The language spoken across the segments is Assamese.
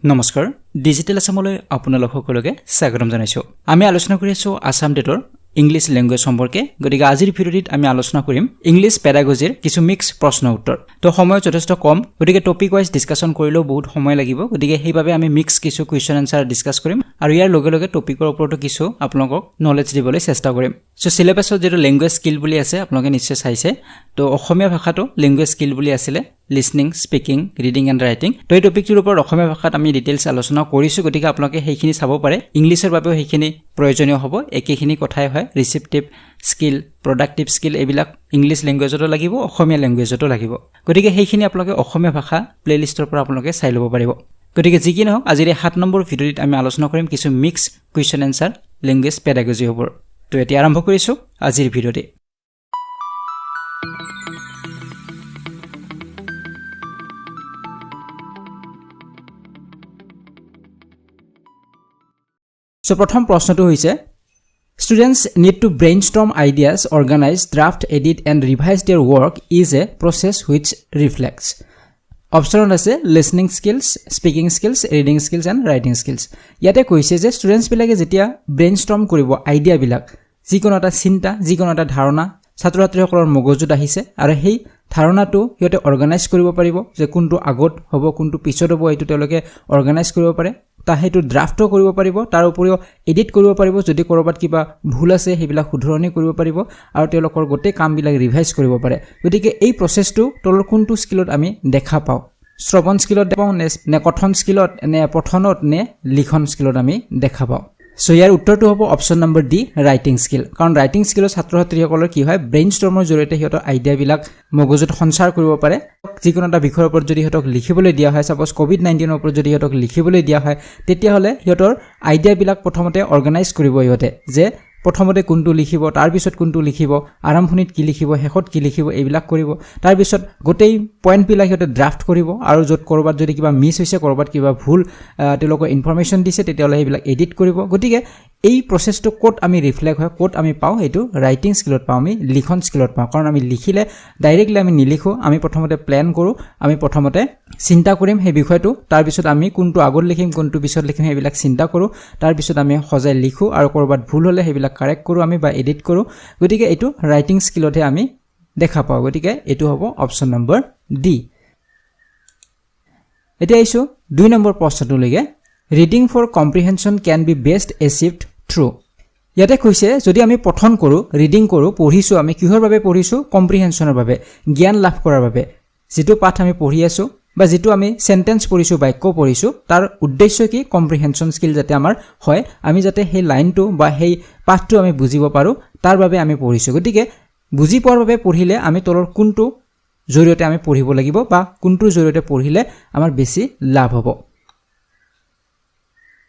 নমস্কাৰ ডিজিটেল আসামলৈ আপোনালোক সকলোকে স্বাগতম জনাইছো আমি আলোচনা কৰি আছো আসাম ডেটৰ ইংলিশ ল্যাঙ্গুৱেজ সম্পৰ্কে গতিকে আজিৰ ভিডিঅ'টিত আমি আলোচনা কৰিম ইংলিশ পেডাগজিৰ কিছু মিক্স প্ৰশ্ন উত্তৰ তো সময় যথেষ্ট কম গতিকে টপিক ওয়াইজ ডিসকাশন কৰিলেও বহুত সময় লাগিব গতিকে সেইভাবে আমি মিক্স কিছু কোৱেশ্চন আনসাৰ ডিসকাস কৰিম আৰু ইয়াৰ লগে লগে টপিকৰ ওপৰতো কিছু আপোনালোকক নলেজ দিবলৈ চেষ্টা কৰিম সো সিলেবাসত যেটো ল্যাঙ্গুৱেজ স্কিল বুলি আছে আপোনালোকে নিশ্চয় চাইছে তো অসমীয়া ভাষাটো ল্যাঙ্গুৱেজ স্কিল বুলি আছিল listening speaking reading and writing তো এই টপিকটোৰ ওপৰত অসমীয়া ভাষাত আমি ডিটেইলছ আলোচনা কৰিছো গতিকে আপোনালোকে সেইখিনি চাব পাৰে ইংলিছৰ বাবেও সেইখিনি প্ৰয়োজনীয় হ'ব একেখিনি কথাই হয় ৰিসিপটিভ স্কিল প্ৰডাক্টিভ স্কিল এইবিলাক ইংলিশ ল্যাঙ্গুৱেজতো লাগিব অসমীয়া ল্যাঙ্গুৱেজতো লাগিব গতিকে সেইখিনি আপোনালোকে অসমীয়া ভাষা প্লেলিষ্টৰ পৰা আপোনালোকে চাই ল'ব পাৰিব গতিকে যি কি নহওক আজিৰ 7 নম্বৰ ভিডিঅ'ত আমি আলোচনা কৰিম কিছু mix question answer language pedagogy হ'ব তো এতিয়া আৰম্ভ কৰিছো আজিৰ ভিডিঅ'টি So প্ৰথম প্ৰশ্নটো হৈছে Students need to brainstorm ideas, organize, draft, edit and revise their work is a process which reflects. Option আছে listening skills, speaking skills, reading skills and writing skills. ইয়াতে কৈছে যে students বিলাকে যেতিয়া brainstorm কৰিব আইডিয়া বিলাক যিকোনো এটা চিন্তা যিকোনো এটা ধাৰণা ছাত্ৰ-ছাত্ৰীসকলৰ মগজুত আহিছে আৰু সেই ধাৰণাটো হিয়তে অৰ্গানাইজ কৰিব পাৰিব যে কোনটো আগত হ'ব কোনটো পিছত হ'ব এইটো তেওঁলোকে অৰ্গানাইজ কৰিব পাৰে তা হেতু ড্ৰাফটো কৰিব পাৰিব তাৰ উপৰিও এডিট কৰিব পাৰিব যদি কৰবাত কিবা ভুল আছে হেবিলাক শুধৰণি কৰিব পাৰিব আৰু তেওঁলোকৰ গোটেই কামবিলাক ৰিভাইজ কৰিব পাৰে গতিকে এই প্ৰসেসটো তলৰ কোনটো স্কিলত আমি দেখা পাও শ্ৰৱণ স্কিলত পাও নে কথন স্কিলত নে পঠনত নে লিখন স্কিলত আমি দেখা পাও সো ইয়াৰ উত্তৰটো হ'ব option number D writing skill কাৰণ ৰাইটিং স্কিলৰ ছাত্ৰ-ছাত্ৰীসকলৰ কি হয় ব্ৰেইনষ্টৰ্মৰ জৰিয়তে হিয়তৰ আইডিয়াবিলাক মগজুত সঞ্চাৰ কৰিব পাৰে যিকোনো এটা বিষয়ৰ ওপৰত যদি হিয়তক লিখিবলৈ দিয়া হয় সাপোজ কোভিড-19 ৰ ওপৰত যদি হিয়তক লিখিবলৈ দিয়া হয় তেতিয়া হলে হিয়তৰ আইডিয়াবিলাক প্ৰথমতে অৰ্গানাইজ কৰিব হিয়তে যে প্ৰথমতে কোনটো লিখিব তাৰ পিছত কোনটো লিখিব আৰম্ভণিত কি লিখিব শেষত কি লিখিব এইবিলাক কৰিব তাৰ পিছত গোটেই পইণ্ট বিলাক হিয়তে ড্ৰাফট কৰিব আৰু যত কৰবাত যদি কিবা মিছ হৈছে কৰবাত কিবা ভুল তেওঁলোকৰ ইনফৰমেশন দিছে তেতিয়া হলে এইবিলাক এডিট কৰিব গতিকে এই প্ৰসেসটো কোড আমি ৰিফ্লেক্ট হয় কোড আমি পাও এটো ৰাইটিং স্কিলত পাও আমি লিখন স্কিলত পাও কাৰণ আমি লিখিলে ডাইৰেক্টলি আমি নিলিখো আমি প্ৰথমতে প্ল্যান কৰো আমি প্ৰথমতে চিন্তা কৰিম সেই বিষয়টো তাৰ পিছত আমি কোনটো আগত লিখিম কোনটো পিছত লিখিম এইবিলাক চিন্তা কৰো তাৰ পিছত আমি সজাই লিখো আৰু কৰবাত ভুল হলে সেইবিলাক কাৰেক্ট কৰো আমি বা এডিট কৰো গতিকে এটো ৰাইটিং স্কিলতে আমি দেখা পাও গতিকে এটো হ'ব অপচন নম্বৰ ডি এতিয়া আইছো 2 number প্ৰশ্নটোলৈকে Reading for comprehension can be best achieved through. ইয়াতে কৈছে যদি আমি পঠন কৰো ৰিডিং কৰো পঢ়িছো আমি কিহৰ বাবে পঢ়িছো কম্প্ৰিহেনচনৰ বাবে জ্ঞান লাভ কৰাৰ বাবে যেটো পাঠ আমি পঢ়ি আছো বা যেটো আমি সেন্টেন্স পঢ়িছো বাক্য পঢ়িছো তাৰ উদ্দেশ্য কি কম্প্ৰিহেনচন স্কিল যাতে আমাৰ হয় আমি যাতে সেই লাইনটো বা সেই পাঠটো আমি বুজিব পাৰো তাৰ বাবে আমি পঢ়িছো গতিকে বুজি পোৱাৰ বাবে পঢ়িলে আমি তলৰ কোনটো জৰিয়তে আমি পঢ়িব লাগিব বা কোনটো জৰিয়তে পঢ়িলে আমাৰ বেছি লাভ হ'ব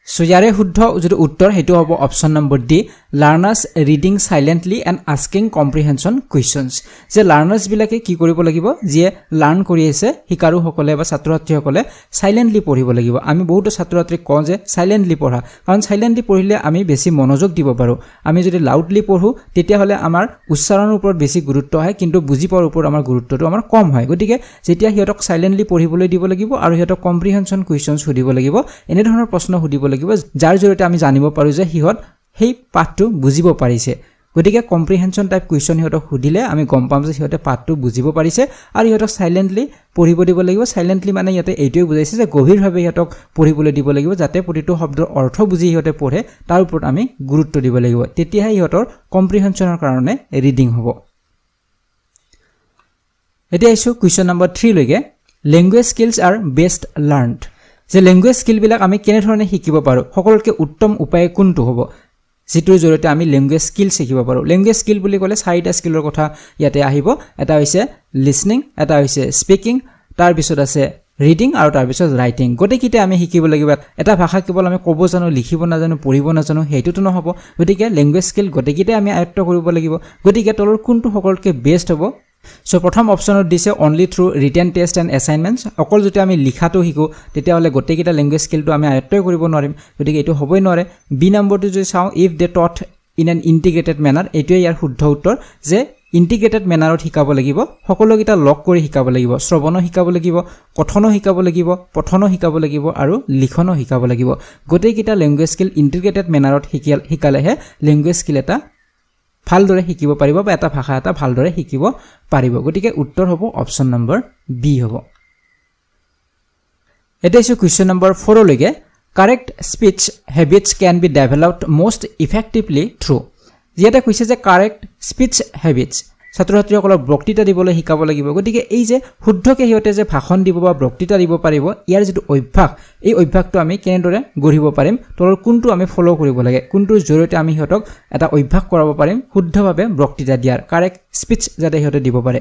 So ইয়াৰে শুদ্ধ যেটো উত্তৰ হেতু হ'ব option number D learners reading silently and asking comprehension questions যে লাৰ্নাৰ্স বিলাকে কি কৰিব লাগিব যে লাৰ্ন কৰি আছে হিকাৰু সকলে বা ছাত্ৰ-ছাত্ৰী সকলে সাইলেন্টলি পঢ়িব লাগিব আমি বহুত ছাত্ৰ-ছাত্ৰীক কওঁ যে সাইলেন্টলি পঢ়া কাৰণ সাইলেন্টলি পঢ়িলে আমি বেছি মনোযোগ দিব পাৰো আমি যদি লাউডলি পঢ়ো তেতিয়া হলে আমাৰ উচ্চাৰণৰ ওপৰত বেছি গুৰুত্ব হয় কিন্তু বুজি পোৱাৰ ওপৰত আমাৰ গুৰুত্বটো আমাৰ কম হয় গতিকে যেতিয়া হিয়তক সাইলেন্টলি পঢ়িবলৈ দিব লাগিব আৰু হিয়তক কম্প্ৰিহেনচন কোৱেশ্চনস সুধিব লাগিব এনে ধৰণৰ প্ৰশ্ন সুধিব যাৰ জৰিয়তে আমি জানিব পাৰো যে হিহত হেই পাঠটো বুজিব পাৰিছে গতিকে কম্প্ৰিহেনচন টাইপ কোৱেশ্চন হিহতক সুধিলে আমি গম পাম যে হিহতে পাঠটো বুজিব পাৰিছে আৰু হিহতক সাইলেন্টলি পঢ়িব দিব লাগিব সাইলেন্টলি মানে ইয়াতে এইটোই বুজাইছে যে গভীৰভাৱে হিহতক পঢ়িবলৈ দিব লাগিব যাতে প্ৰতিটো শব্দৰ অৰ্থ বুজি হিহতে পঢ়ে তাৰ ওপৰত আমি গুৰুত্ব দিব লাগিব তেতিয়াহে হিহতৰ কম্প্ৰিহেনচনৰ কাৰণে ৰিডিং হ'ব এতিয়া আইছো কোৱেশ্চন নম্বৰ 3 লৈকে ল্যাঙ্গুৱেজ স্কিলস আৰ বেষ্ট লাৰ্নড যে ল্যাঙ্গুৱেজ স্কিল বিলাক আমি কেনে ধৰণে শিকিব পাৰো সকলোতকৈ উত্তম উপায় কোনটো হ'ব যেটোৰ জৰিয়তে আমি ল্যাঙ্গুৱেজ স্কিল শিকিব পাৰো ল্যাঙ্গুৱেজ স্কিল বুলি ক'লে চাৰিটা স্কিলৰ কথা ইয়াতে আহিব এটা হৈছে লিসনিং এটা হৈছে স্পিকিং তাৰ পিছত আছে ৰিডিং আৰু তাৰ পিছত ৰাইটিং গটেকিতে আমি শিকিব লাগিব এটা ভাষা কেৱল আমি ক'ব জানো লিখিব নাজানো পঢ়িব নাজানো হেতুটো নহব গতিকে ল্যাঙ্গুৱেজ স্কিল গটেকিতে আমি আয়ত্ত কৰিব লাগিব গতিকে তলৰ কোনটো সকলোতকৈ বেষ্ট হ'ব সো প্ৰথম অপচনত দিছে only through written test and assignments অকল যদি আমি লিখাটো শিকো তেতিয়া হলে গোটেকিটা ল্যাঙ্গুৱেজ স্কিলটো আমি আয়ত্ত কৰিব নোৱাৰিম গতিকে এটো হ'বই নোৱাৰে বি নম্বৰটো যদি চাও if they taught in an integrated manner এটোই ইয়াৰ শুদ্ধ উত্তৰ যে ইন্টিগ্ৰেটেড মেনাৰত শিকাব লাগিব সকলোকিটা লগ কৰি শিকাব লাগিব শ্ৰৱণ শিকাব লাগিব কথন শিকাব লাগিব পঠন শিকাব লাগিব আৰু লিখন শিকাব লাগিব গোটেইকিটা ল্যাঙ্গুৱেজ স্কিল ইন্টিগ্ৰেটেড মেনাৰত শিকালেহে ল্যাঙ্গুৱেজ স্কিল এটা ভালদৰে শিকিব পাৰিব বা এটা ভাষা এটা ভালদৰে শিকিব পাৰিব গতিকে উত্তৰ হ'ব অপচন নম্বৰ বি হ'ব এটা ইছু কোৱেশ্চন নম্বৰ 4 লৈকে correct speech habits can be developed most effectively through ইয়াতে কৈছে যে কাৰেক্ট স্পিচ হেবিটস ছাত্ৰ-ছাত্ৰীসকলক বক্তৃতা দিবলৈ শিকাব লাগিব গতিকে এই যে শুদ্ধকে হিয়তে যে ভাষণ দিব বা বক্তৃতা দিব পাৰিব ইয়াৰ যেটো অভ্যাস এই অভ্যাসটো আমি কেনেদৰে গঢ়িব পাৰিম তলৰ কোনটো আমি ফলো কৰিব লাগে কোনটোৰ জৰিয়তে আমি হিয়তক এটা অভ্যাস কৰাব পাৰিম শুদ্ধভাৱে বক্তৃতা দিয়াৰ কাৰেক্ট স্পিচ যাতে হিয়তে দিব পাৰে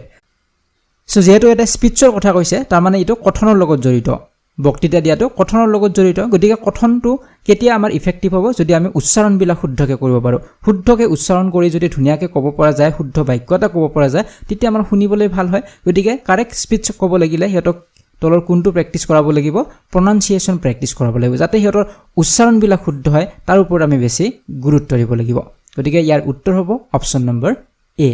সো যেহেতু এটা স্পিচৰ কথা কৈছে তাৰ মানে এটো কথনৰ লগত জড়িত বক্তৃতা দিয়াটো কথনৰ লগত জড়িত গতিকে কথনটো কেতিয়া আমাৰ ইফেক্টিভ হ'ব যদি আমি উচ্চাৰণবিলাক শুদ্ধকে কৰিব পাৰো শুদ্ধকে উচ্চাৰণ কৰি যদি ধুনিয়াকে ক'ব পৰা যায় শুদ্ধ বাক্য এটা ক'ব পৰা যায় তেতিয়া আমাৰ শুনিবলৈ ভাল হয় গতিকে কাৰেক্ট স্পিচ ক'ব লাগিলে হিয়তক তলৰ কোনটো প্ৰেক্টিস কৰাব লাগিব প্ৰনাউন্সিয়েচন প্ৰেক্টিস কৰাব লাগিব যাতে হিয়তৰ উচ্চাৰণবিলাক শুদ্ধ হয় তাৰ ওপৰত আমি বেছি গুৰুত্ব দিব লাগিব গতিকে ইয়াৰ উত্তৰ হ'ব অপচন নম্বৰ এ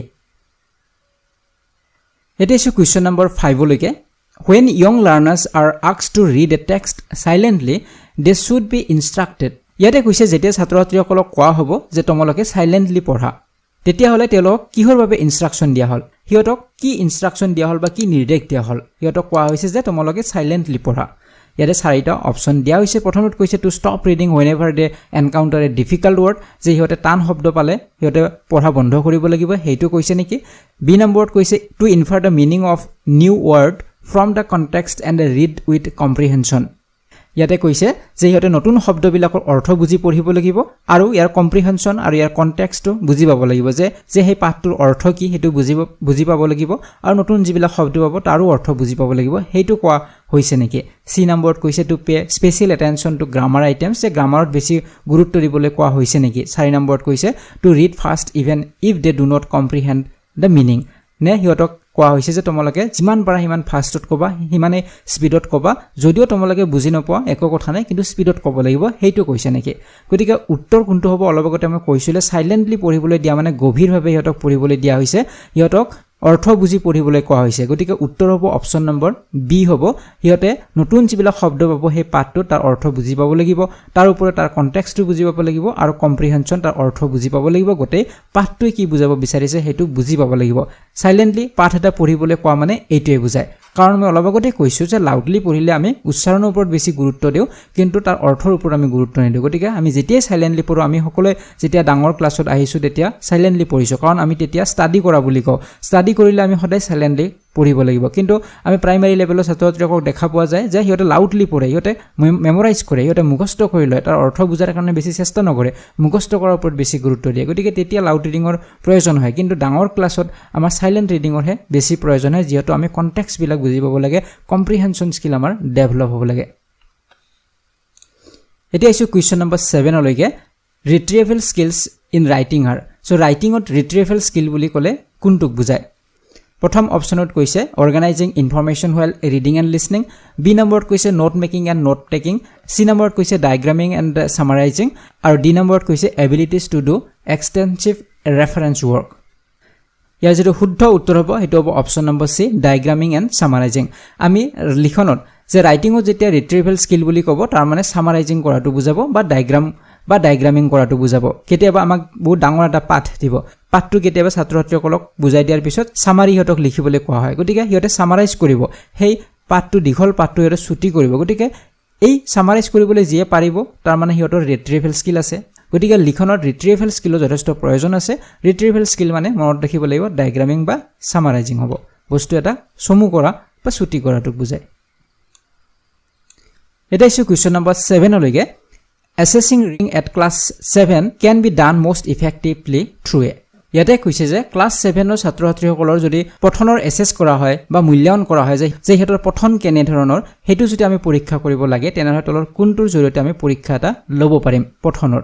এটা ইছু কোৱেশ্চন নম্বৰ 5 লৈকে When young learners are asked to read a text silently, they should be instructed. ইয়াতে কৈছে যেতিয়া ছাত্ৰ-ছাত্ৰীসকলক কোৱা হ'ব যে তোমালোকে সাইলেন্টলি পঢ়া তেতিয়া হলে তেওঁলোক কিহৰ বাবে ইনস্ট্ৰাকচন দিয়া হল হিয়তক কি ইনস্ট্ৰাকচন দিয়া হল বা কি নিৰ্দেশ দিয়া হল হিয়তক কোৱা হৈছে যে তোমালোকে সাইলেন্টলি পঢ়া ইয়াতে চাৰিটা অপচন দিয়া হৈছে প্ৰথমত কৈছে two stop reading whenever they encounter a difficult word যে হিয়তে টান শব্দ পালে হিয়তে পঢ়া বন্ধ কৰিব লাগিব হেইটো কৈছে নেকি বি নম্বৰত কৈছে two ইনফাৰ the meaning of new word from the context and read with comprehension ইয়াতে কৈছে যে হিয়তে নতুন শব্দবিলাকৰ অৰ্থ বুজি পঢ়িব লাগিব আৰু ইয়াৰ কম্প্ৰিহেনশন আৰু ইয়াৰ কনটেক্সটো বুজি পাব লাগিব যে সেই পাঠটোৰ অৰ্থ কি হেতু বুজি পাব লাগিব আৰু নতুন যিবিলাক শব্দ পাব তাৰো অৰ্থ বুজি পাব লাগিব হেতু কোৱা হৈছে নেকি সি নম্বৰত কৈছে to pay special attention to grammar items যে গ্ৰামাৰত বেছি গুৰুত্ব দিবলৈ কোৱা হৈছে নেকি 4 নম্বৰত কৈছে to read fast even if they do not comprehend the meaning নে হিয়তক কোৱা হৈছে যে তোমালোকে যিমান পাৰা হিমান ফাষ্টত কবা হিমানে স্পিডত কবা যদিও তোমালোকে বুজি নপোৱা একো কথা নাই কিন্তু স্পিডত কব লাগিব হেইটো কৈছে নেকি গতিকে উত্তৰ কোনটো হ'ব অলপগতে আমি কৈছিলে সাইলেন্টলি পঢ়িবলৈ দিয়া মানে গভীৰভাৱে হিয়তক পঢ়িবলৈ দিয়া হৈছে হিয়তক অৰ্থ বুজি পঢ়িবলৈ কোৱা হৈছে গতিকে উত্তৰ হ'ব অপচন নম্বৰ বি হ'ব হিয়তে নতুন যিবিলাক শব্দ পাব সেই পাঠটো তাৰ অৰ্থ বুজি পাব লাগিব তাৰ ওপৰত তাৰ কনটেক্সটো বুজি পাব লাগিব আৰু কম্প্ৰিহেনশন তাৰ অৰ্থ বুজি পাব লাগিব গোটেই পাঠটোই কি বুজাব বিচাৰিছে হেতু বুজি পাব লাগিব সাইলেন্টলি পাঠ এটা পঢ়িবলৈ কোৱা মানে এইটোৱে বুজায় কাৰণ মই অলপগতে কৈছো যে লাউডলি পঢ়িলে আমি উচ্চাৰণৰ ওপৰত বেছি গুৰুত্ব দিও কিন্তু তাৰ অৰ্থৰ ওপৰত আমি গুৰুত্ব নিদিও গতিকে আমি যেতিয়া সাইলেন্টলি পঢ়ো আমি সকলোৱে যেতিয়া ডাঙৰ ক্লাছত আহিছো তেতিয়া সাইলেন্টলি পঢ়িছো কাৰণ আমি তেতিয়া ষ্টাডি কৰা বুলি কওঁ ষ্টাডি কৰিলে আমি সদায় সাইলেন্টলি পঢ়িব লাগিব কিন্তু আমি প্ৰাইমাৰী লেভেলৰ ছাত্ৰছাত্ৰীক দেখা পোৱা যায় যে হিয়তে লাউডলি পঢ়ে হিয়তে মেমৰাইজ কৰে হিয়তে মুখস্থ কৰি লয় তাৰ অৰ্থ বুজাৰ কাৰণে বেছি চেষ্টা নকৰে মুখস্থ কৰাৰ ওপৰত বেছি গুৰুত্ব দিয়ে গতিকে তেতিয়া লাউড ৰিডিংৰ প্ৰয়োজন হয় কিন্তু ডাঙৰ ক্লাছত আমাৰ সাইলেন্ট ৰিডিংৰ হে বেছি প্ৰয়োজন হয় যেহেতু আমি কনটেক্সট বিলাক বুজি পাব লাগে কম্প্ৰিহেনশন স্কিল আমাৰ ডেভেলপ হ'ব লাগে এতিয়া ইছু কোৱেশ্চন নম্বৰ 7 লৈকে ৰিট্ৰিয়েবল স্কিলছ ইন ৰাইটিং আৰ সো ৰাইটিংত ৰিট্ৰিয়েবল স্কিল বুলি ক'লে কোনটোক বুজায় প্ৰথম অপচনত কৈছে organising information while reading and listening B নম্বৰত কৈছে note making and note taking C নম্বৰত কৈছে ডায়াগ্ৰামিং এণ্ড সামাৰাইজিং আৰু ডি নম্বৰত কৈছে abilities to do extensive reference work ইয়াৰ যেটো শুদ্ধ উত্তৰ হ'ব হেতু হ'ব option number C diagramming and summarising আমি লিখনত যে ৰাইটিংত যেতিয়া ৰিট্ৰিয়েবল স্কিল বুলি ক'ব তাৰ মানে সামাৰাইজিং কৰাটো বুজাব বা ডায়াগ্ৰামিং কৰাটো বুজাব কেতিয়াবা আমাক বহুত ডাঙৰ এটা পাঠ দিব পাঠটো কেতিয়াবা ছাত্ৰ-ছাত্ৰীসকলক বুজাই দিয়াৰ পিছত সামাৰি হিয়তক লিখিবলৈ কোৱা হয় গতিকে হিয়তে সামাৰাইজ কৰিব সেই পাঠটো দীঘল পাঠটো হিয়তে ছুটি কৰিব গতিকে এই সামাৰাইজ কৰিবলৈ যিয়ে পাৰিব তাৰ মানে হিয়তৰ ৰিট্ৰিয়েবল স্কিল আছে গতিকে লিখনত ৰিট্ৰিয়েবল স্কিলৰ যথেষ্ট প্ৰয়োজন আছে ৰিট্ৰিয়েবল স্কিল মানে মনত ৰাখিব লাগিব ডায়াগ্ৰামিং বা সামাৰাইজিং হ'ব বস্তু এটা চমু কৰা বা ছুটি কৰাটোক বুজায় এটা ইছু কোৱেশ্চন নম্বৰ 7 লৈকে Assessing reading at class 7 can be done most effectively through a ইয়াতে কৈছে যে ক্লাস 7 ৰ ছাত্ৰ-ছাত্ৰীসকলৰ যদি পঠনৰ এসেস কৰা হয় বা মূল্যায়ন কৰা হয় যে হেতৰ পঠন কেনে ধৰণৰ হেতু যদি আমি পৰীক্ষা কৰিব লাগে তেনেহলে তলৰ কোনটোৰ জৰিয়তে আমি পৰীক্ষা এটা ল'ব পাৰিম পঠনৰ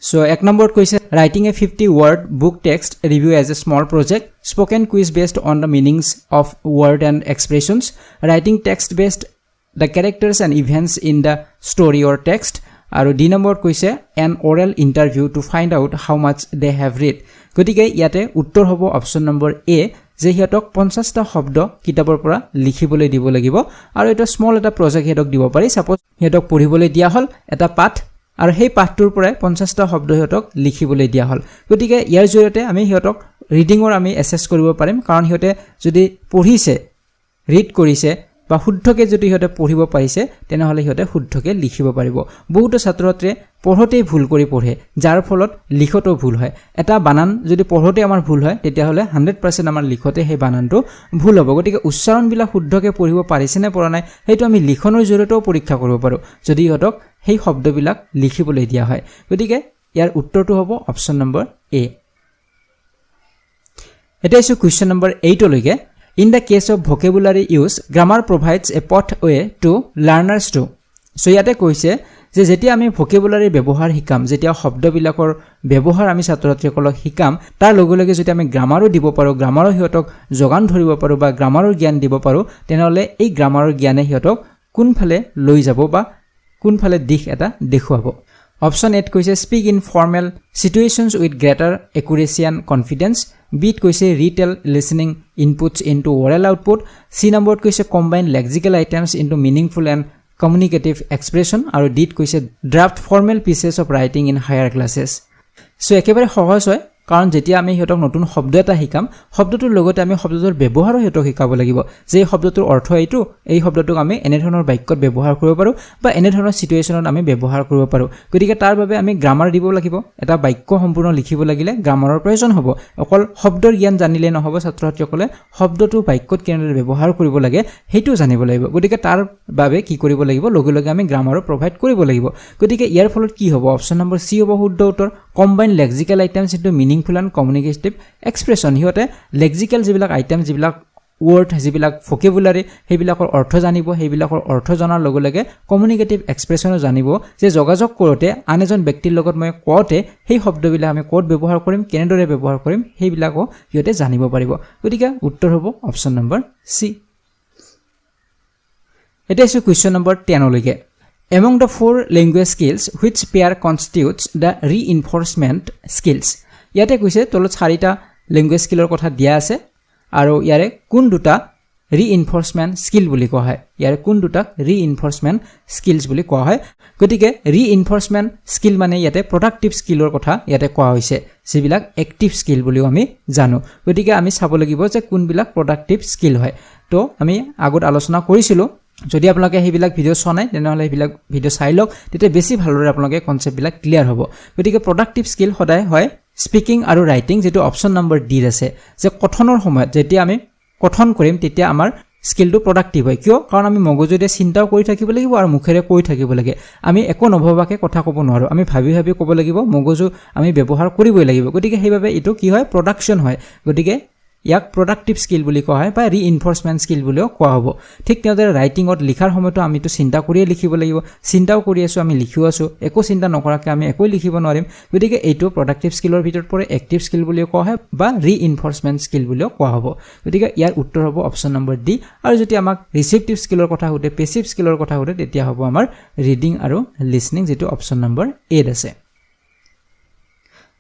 সো এক নম্বৰত কৈছে writing a 50 word book text review as a small project spoken quiz based on the meanings of word and expressions writing text based the characters and events in the story or text আৰু ডি নম্বৰত কৈছে an oral interview to find out how much they have read গতিকে ইয়াতে উত্তৰ হ'ব অপচন নম্বৰ এ যে হিহঁতক 50টা শব্দ কিতাপৰ পৰা লিখিবলৈ দিব লাগিব আৰু এটা স্মল এটা প্ৰজেক্ট হিহঁতক দিব পাৰি সাপোজ হিহঁতক পঢ়িবলৈ দিয়া হল এটা পাঠ আৰু সেই পাঠটোৰ পৰাই 50টা শব্দ হিহঁতক লিখিবলৈ দিয়া হল গতিকে ইয়াৰ জৰিয়তে আমি হিহঁতক ৰিডিংৰ আমি এসেস কৰিব পাৰিম কাৰণ হিহঁতে যদি পঢ়িছে ৰিড কৰিছে বা শুদ্ধকে যদি হিহঁতে পঢ়িব পাৰিছে তেনেহলে হিহঁতে শুদ্ধকে লিখিব পাৰিব বহুতো ছাত্ৰছাত্ৰীয়ে পঢ়োতেই ভুল কৰি পঢ়ে যাৰ ফলত লিখতো ভুল হয় এটা বানান যদি পঢ়োতে আমাৰ ভুল হয় তেতিয়া হলে 100% আমাৰ লিখতে সেই বানানটো ভুল হ'ব গতিকে উচ্চাৰণ বিলাক শুদ্ধকে পঢ়িব পাৰিছে নে পৰা নাই সেইটো আমি লিখনৰ জৰিয়তেও পৰীক্ষা কৰিব পাৰো যদি হিহঁতক সেই শব্দবিলাক লিখিবলৈ দিয়া হয় গতিকে ইয়াৰ উত্তৰটো হ'ব অপচন নম্বৰ এ এটা আছে কোৱেশ্চন নম্বৰ 8 লৈকে In the case of vocabulary use, grammar provides a pathway to learners to. So ইয়াতে কৈছে যে যেতিয়া আমি vocabulary ব্যৱহাৰ শিকাম যেতিয়া শব্দবিলাকৰ ব্যৱহাৰ আমি ছাত্ৰছাত্ৰীসকলক শিকাম তাৰ লগে লগে যদি আমি গ্ৰামাৰো দিব পাৰো গ্ৰামাৰো হিহঁতক যোগান ধৰিব পাৰো বা গ্ৰামাৰৰ জ্ঞান দিব পাৰো তেনেহলে এই গ্ৰামাৰৰ জ্ঞানে হিহঁতক কোনফালে লৈ যাব বা কোনফালে দিশ এটা দেখুৱাব Option 8 কৈছে speak in formal situations with greater accuracy and confidence B কৈছে retell listening inputs into oral output C number কৈছে combine lexical items into meaningful and communicative expression আৰু D কৈছে draft formal pieces of writing in higher classes so একেবাৰে সহজ হয় কাৰণ যেতিয়া আমি হিহঁতক নতুন শব্দ এটা শিকাম শব্দটোৰ লগতে আমি শব্দটোৰ ব্যৱহাৰো হিহঁতক শিকাব লাগিব যে শব্দটোৰ অৰ্থ এইটো এই শব্দটোক আমি এনে ধৰণৰ বাক্যত ব্যৱহাৰ কৰিব পাৰো বা এনে ধৰণৰ সিচুৱেচনত আমি ব্যৱহাৰ কৰিব পাৰো গতিকে তাৰ বাবে আমি গ্ৰামাৰ দিব লাগিব এটা বাক্য সম্পূৰ্ণ লিখিব লাগিলে গ্ৰামাৰৰ প্ৰয়োজন হ'ব অকল শব্দৰ জ্ঞান জানিলে নহব ছাত্ৰছাত্ৰীসকলে শব্দটো বাক্যত কেনেদৰে ব্যৱহাৰ কৰিব লাগে সেইটো জানিব লাগিব গতিকে তাৰ বাবে কি কৰিব লাগিব লগে লগে আমি গ্ৰামাৰো প্ৰভাইড কৰিব লাগিব গতিকে ইয়াৰ ফলত কি হ'ব অপচন নম্বৰ সি হ'ব শুদ্ধ উত্তৰ combine lexical items into meaningful and communicative expression হিহঁতে lexical যিবিলাক আইটেম যিবিলাক word যিবিলাক vocabulary সেইবিলাকৰ অৰ্থ জানিব সেইবিলাকৰ অৰ্থ জনাৰ লগে লগে communicative expressionও জানিব যে যোগাযোগ কৰোতে আন এজন ব্যক্তিৰ লগত মই কওঁতে সেই শব্দবিলাক আমি ক'ত ব্যৱহাৰ কৰিম কেনেদৰে ব্যৱহাৰ কৰিম সেইবিলাকো হিহঁতে জানিব পাৰিব গতিকে উত্তৰ হ'ব অপচন নম্বৰ সি এটা আছে কোৱেশ্চন নম্বৰ 10 লৈকে Among the four language skills, which pair constitutes the reinforcement skills? ইয়াতে কৈছে তলত চাৰিটা ল্যাঙ্গুৱেজ স্কিলৰ কথা দিয়া আছে আৰু ইয়াৰে কোন দুটা reinforcement skill বুলি কোৱা হয় ইয়াৰে কোন দুটা reinforcement skills বুলি কোৱা হয় গতিকে reinforcement skill মানে ইয়াতে productive skillৰ কথা ইয়াতে কোৱা হৈছে যিবিলাক active skill বুলিও আমি জানো গতিকে আমি চাব লাগিব যে কোনবিলাক productive skill হয় তো আমি আগত আলোচনা কৰিছিলো যদি আপোনালোকে হেবিলাক ভিডিও চোৱা নাই তেনেহলে হেবিলাক ভিডিও চাই লওক তেতিয়া বেছি ভালদৰে আপোনালোকে কনসেপ্ট বিলাক ক্লিয়াৰ হ'ব গতিকে প্ৰডাক্টিভ স্কিল সদায় হয় স্পিকিং আৰু ৰাইটিং যেটো অপচন নম্বৰ ডি আছে যে কথনৰ সময়ত যেতিয়া আমি কথন কৰিম তেতিয়া আমাৰ স্কিলটো প্ৰডাক্টিভ হয় কিয় কাৰণ আমি মগজুৰে চিন্তাও কৰি থাকিব লাগিব আৰু মুখেৰে কৈ থাকিব লাগে আমি একো নভবাকে কথা ক'ব নোৱাৰো আমি ভাবি ভাবি ক'ব লাগিব মগজু আমি ব্যৱহাৰ কৰিবই লাগিব গতিকে সেইভাবে এটো কি হয় প্ৰডাকশন হয় গতিকে ইয়াক প্ৰডাক্টিভ স্কিল বুলি কোৱা হয় বা ৰিইনফোৰ্সমেন্ট স্কিল বুলিও কোৱা হ'ব ঠিক তেনেদৰে ৰাইটিংত লিখাৰ সময়তো আমি তো চিন্তা কৰিয়ে লিখিব লাগিব চিন্তাও কৰি আছো আমি লিখিও আছো একো চিন্তা নকৰাকৈ আমি একো লিখিব নোৱাৰিম গতিকে এইটো প্ৰডাক্টিভ স্কিলৰ ভিতৰত পৰে এক্টিভ স্কিল বুলিও কোৱা হয় বা ৰিইনফোৰ্সমেন্ট স্কিল বুলিও কোৱা হ'ব গতিকে ইয়াৰ উত্তৰ হ'ব অপচন নম্বৰ ডি আৰু যদি আমাক ৰিসেপটিভ স্কিলৰ কথা হতে পেসিভ স্কিলৰ কথা হতে তেতিয়া হ'ব আমাৰ ৰিডিং আৰু লিসনিং যেটো অপচন নম্বৰ এ আছে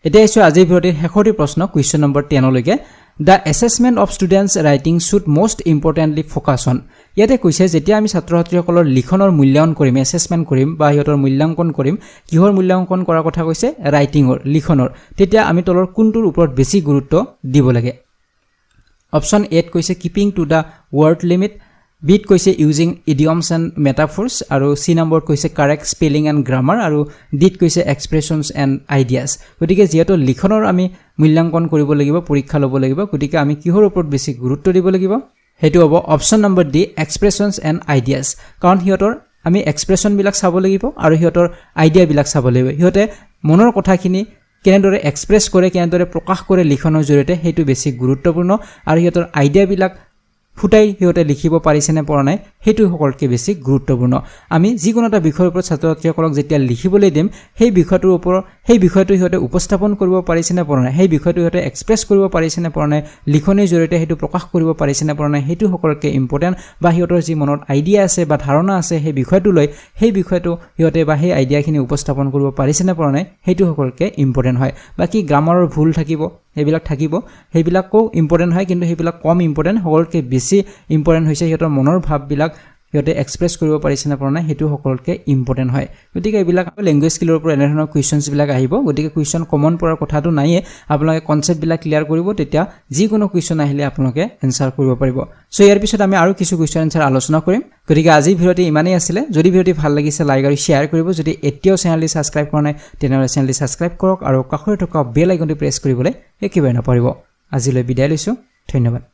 এটা আছে আজিৰ ভিডিঅ'ৰ শেষৰ প্ৰশ্ন কোৱেশ্চন নম্বৰ 10 লৈকে The assessment of students' writing should most importantly focus on. ইয়াতে কৈছে যেতিয়া আমি ছাত্ৰছাত্ৰীসকলৰ লিখনৰ মূল্যায়ন কৰিম এসেসমেন্ট কৰিম বা হিহঁতৰ মূল্যাঙ্কন কৰিম কিহৰ মূল্যাঙ্কন কৰাৰ কথা কৈছে ৰাইটিংৰ লিখনৰ তেতিয়া আমি তলৰ কোনটোৰ ওপৰত বেছি গুৰুত্ব দিব লাগে অপচন 8 কৈছে keeping to the word limit B কৈছে ইউজিং ইডিয়মছ এন্ড মেটাফৰ্স আৰু সি নম্বৰ কৈছে কাৰেক্ট স্পেলিং এন্ড গ্ৰামাৰ আৰু ডিট কৈছে এক্সপ্ৰেছনছ এন্ড আইডিয়াজ গতিকে যেহেতু লিখনৰ আমি মূল্যাঙ্কন কৰিব লাগিব পৰীক্ষা ল'ব লাগিব গতিকে আমি কিহৰ ওপৰত বেছি গুৰুত্ব দিব লাগিব হেতু হ'ব option number D expressions and ideas কাৰণ হিহঁতৰ আমি এক্সপ্ৰেছন বিলাক চাব লাগিব আৰু হিহঁতৰ আইডিয়া বিলাক চাব লাগিব হিহঁতে মনৰ কথাখিনি কেনেদৰে এক্সপ্ৰেছ কৰে কেনেদৰে প্ৰকাশ কৰে লিখনৰ জৰিয়তে হেতু বেছি গুৰুত্বপূৰ্ণ আৰু হিহঁতৰ আইডিয়া বিলাক ফুটাই হিহঁতে লিখিব পাৰিছে নে পৰা নাই হেতু সকলকে বেছি গুৰুত্বপূৰ্ণ আমি যিকোনো এটা বিষয়ৰ ওপৰত ছাত্ৰছাত্ৰীসকলক যেতিয়া লিখিবলৈ দিম সেই বিষয়টোৰ ওপৰত সেই বিষয়টো হিহঁতে উপস্থাপন কৰিব পাৰিছে নে পৰা নাই সেই বিষয়টো হিহঁতে এক্সপ্ৰেছ কৰিব পাৰিছে নে পৰা নাই লিখনিৰ জৰিয়তে হেতু প্ৰকাশ কৰিব পাৰিছে নে পৰা নাই হেতু সকলকে ইম্পৰ্টেন্ট বা হিহঁতৰ যি মনত আইডিয়া আছে বা ধাৰণা আছে সেই বিষয়টো লৈ সেই বিষয়টো হিহঁতে বা সেই আইডিয়াখিনি উপস্থাপন কৰিব পাৰিছে নে পৰা নাই হেতু সকলকে ইম্পৰ্টেন্ট হয় বাকি গ্ৰামাৰৰ ভুল থাকিব সেইবিলাক থাকিব সেইবিলাকও ইম্পৰ্টেন্ট হয় কিন্তু সেইবিলাক কম ইম্পৰ্টেন্ট সকলকে বেছি ইম্পৰ্টেন্ট হৈছে হিহঁতৰ মনৰ ভাববিলাক হিহঁতে এক্সপ্ৰেছ কৰিব পাৰিছে না পৰা নাই হেতু সকলকে ইম্পৰ্টেন্ট হয় গতিকে এইবিলাক ল্যাঙ্গুৱেজ স্কিলৰ ওপৰত এনে ধৰণৰ কোৱেশ্চনছ বিলাক আহিব গতিকে কোৱেশ্চন কমন পৰাৰ কথাটো নাইয়ে আপোনালোকে কনসেপ্ট বিলাক ক্লিয়াৰ কৰিব তেতিয়া যিকোনো কোৱেশ্চন আহিলে আপোনালোকে এনসাৰ কৰিব পাৰিব সো ইয়াৰ পিছত আমি আৰু কিছু কোৱেশ্চন এনসাৰ আলোচনা কৰিম গতিকে আজি ভিডিওটি ইমানেই আছিল যদি ভিডিওটি ভাল লাগিছে লাইক আৰু শেয়াৰ কৰিব যদি এতিয়াও চেনেলটি সাবস্ক্ৰাইব কৰা নাই তেনেহলে চেনেলটি সাবস্ক্ৰাইব কৰক আৰু কাষতে থকা বেল আইকনটি প্ৰেছ কৰিবলৈ একেবাৰে নপৰিব আজিলৈ বিদায় লৈছো ধন্যবাদ